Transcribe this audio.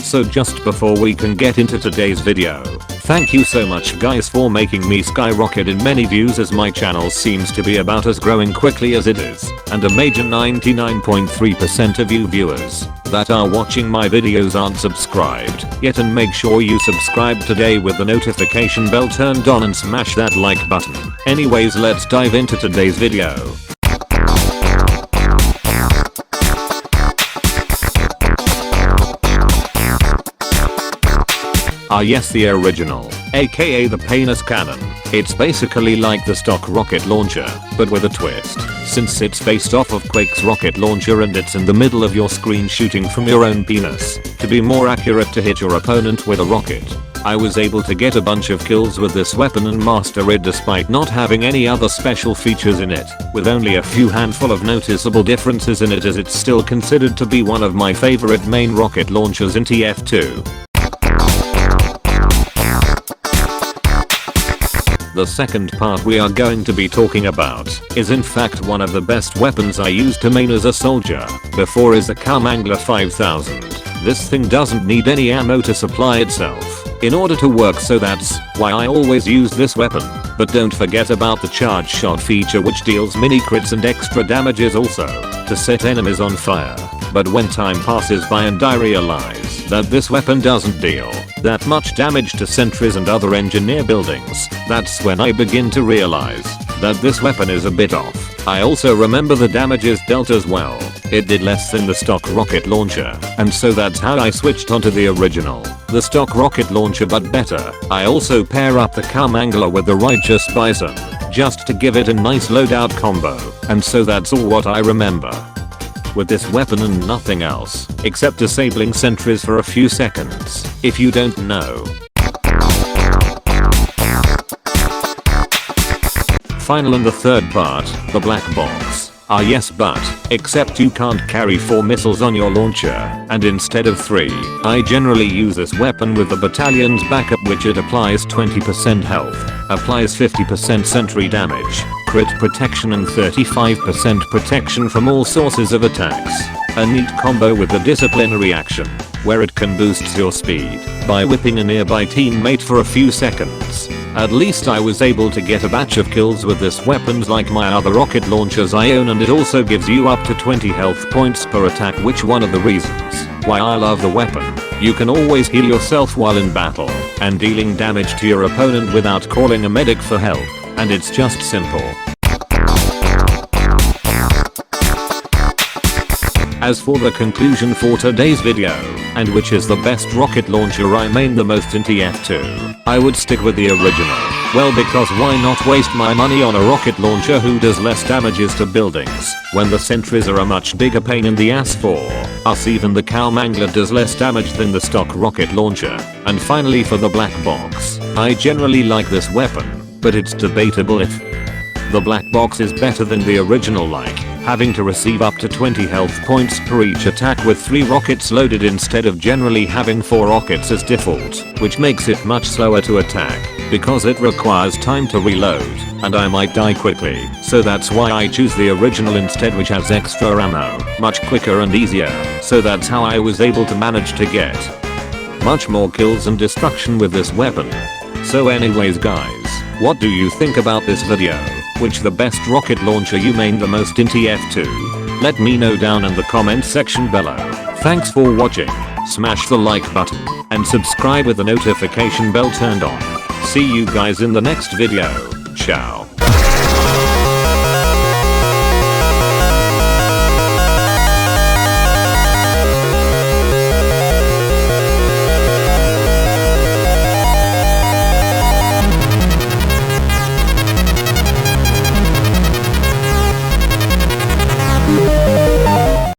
So just before we can get into today's video, thank you so much guys for making me skyrocket in many views, as my channel seems to be about as growing quickly as it is, and a major 99.3% of you viewers that are watching my videos aren't subscribed yet, and make sure you subscribe today with the notification bell turned on and smash that like button. Anyways, let's dive into today's video. Ah yes, the original, aka the penis cannon. It's basically like the stock rocket launcher, but with a twist, since it's based off of Quake's rocket launcher and it's in the middle of your screen shooting from your own penis. To be more accurate, to hit your opponent with a rocket. I was able to get a bunch of kills with this weapon and master it despite not having any other special features in it, with only a few handful of noticeable differences in it, as it's still considered to be one of my favorite main rocket launchers in TF2. The second part we are going to be talking about is in fact one of the best weapons I used to main as a soldier before, is the Mangler 5000. This thing doesn't need any ammo to supply itself in order to work, so that's why I always use this weapon. But don't forget about the charge shot feature, which deals mini crits and extra damages also to set enemies on fire. But when time passes by and I realize that this weapon doesn't deal that much damage to sentries and other engineer buildings, that's when I begin to realize that this weapon is a bit off. I also remember the damages dealt as well. It did less than the stock rocket launcher, and so that's how I switched onto the original, the stock rocket launcher, but better. I also pair up the Mangler with the Righteous Bison, just to give it a nice loadout combo, and so that's all what I remember with this weapon and nothing else, except disabling sentries for a few seconds, if you don't know. Final and the third part, the black box. Ah yes, but except you can't carry 4 missiles on your launcher, and instead of 3, I generally use this weapon with the battalion's backup, which it applies 20% health, applies 50% sentry damage, crit protection and 35% protection from all sources of attacks. A neat combo with the disciplinary action, where it can boost your speed by whipping a nearby teammate for a few seconds. At least I was able to get a batch of kills with this weapon like my other rocket launchers I own, and it also gives you up to 20 health points per attack, which one of the reasons why I love the weapon. You can always heal yourself while in battle and dealing damage to your opponent without calling a medic for help, and it's just simple. As for the conclusion for today's video, and which is the best rocket launcher I main the most in TF2, I would stick with the original. Well, because why not waste my money on a rocket launcher who does less damages to buildings, when the sentries are a much bigger pain in the ass for us. Even the Mangler does less damage than the stock rocket launcher. And finally, for the black box, I generally like this weapon, but it's debatable if the black box is better than the original, like having to receive up to 20 health points per each attack with 3 rockets loaded instead of generally having 4 rockets as default, which makes it much slower to attack because it requires time to reload, and I might die quickly. So that's why I choose the original instead, which has extra ammo, much quicker and easier. So that's how I was able to manage to get much more kills and destruction with this weapon. So anyways guys, what do you think about this video? Which the best rocket launcher you main the most in TF2? Let me know down in the comment section below. Thanks for watching, smash the like button, and subscribe with the notification bell turned on. See you guys in the next video, ciao.